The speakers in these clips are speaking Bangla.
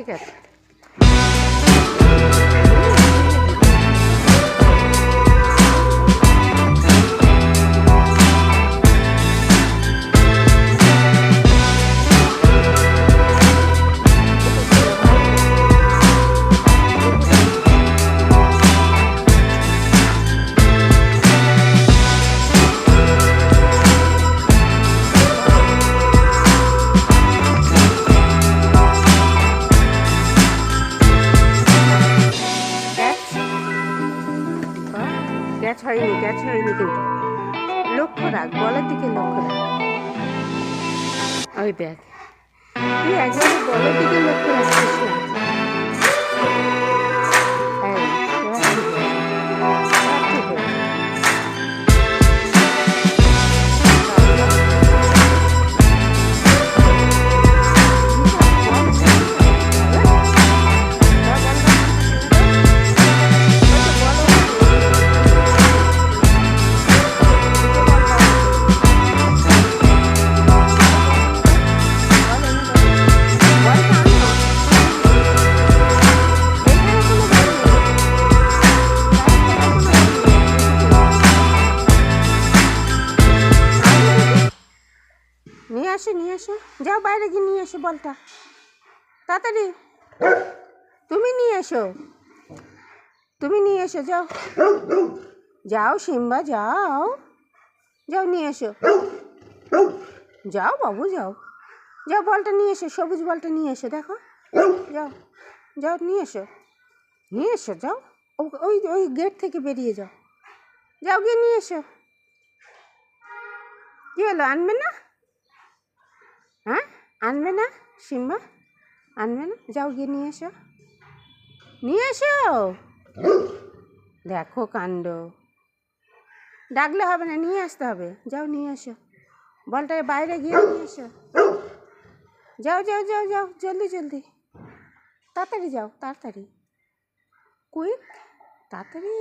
ঠিক আছে। ক্যাচ হয়নি কিন্তু লক্ষ্য রাখ, বলের দিকে লক্ষ্য রাখ। ওই দেখ, তুই একবার বলের দিকে লক্ষ্য রাখছিস না। নিয়ে আসো, যাও বাইরে গিয়ে নিয়ে এসো বলটা, তাড়াতাড়ি। তুমি নিয়ে এসো, যাও যাও সিম্বা, যাও নিয়ে এসো, যাও বাবু, যাও বলটা নিয়ে এসো, সবুজ বলটা নিয়ে এসো। দেখো, যাও নিয়ে এসো, যাও ওই গেট থেকে বেরিয়ে যাও গিয়ে নিয়ে এসো। কি হলো, আনবে না? হ্যাঁ, আনবে না সিম্বা, আনবে না? যাও গিয়ে নিয়ে এসো। দেখো কাণ্ড, ডাকলে হবে না, নিয়ে আসতে হবে। যাও নিয়ে এসো, বলটা বাইরে গিয়ে নিয়ে এসো। যাও জলদি, তাড়াতাড়ি যাও, তাড়াতাড়ি, কুইক, তাড়াতাড়ি।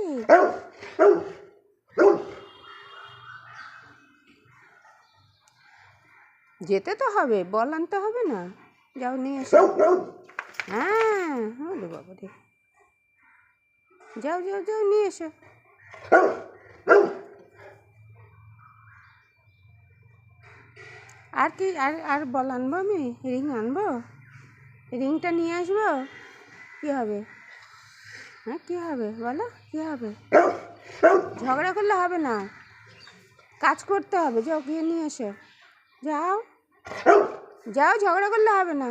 যেতে তো হবে, বল আনতে হবে না? যাও নিয়ে এসো। হ্যাঁ, হলো বাবা রে, যাও নিয়ে এসো। আর কি, আর বল আনবো, আমি রিং আনবো, রিংটা নিয়ে আসবো। কি হবে? হ্যাঁ, কি হবে বলো, কি হবে? ঝগড়া করলে হবে না, কাজ করতে হবে। যাও গিয়ে নিয়ে এসো, যাও ঝগড়া করলে হবে না।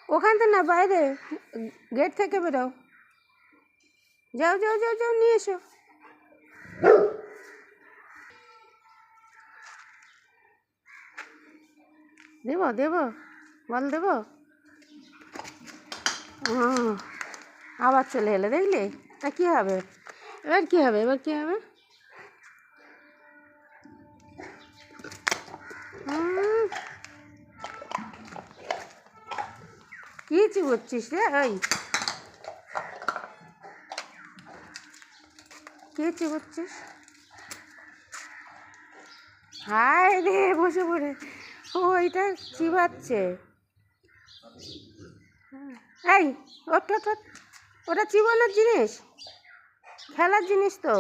ওখান থেকে না, বাইরে গেট থেকে বেরো। যাও নিয়ে এসো। দেবো বল, দেবো। আবার চলে এলে, দেখলে? তা কী হবে এবার? কী হবে? কি চিবোচ্ছিস রে? ওই কি চিবোচ্ছিস? হায় রে, বসে পড়ে ওইটা চিবাচ্ছে। এই ওটা চিবানোর জিনিস, খেলার জিনিস তো।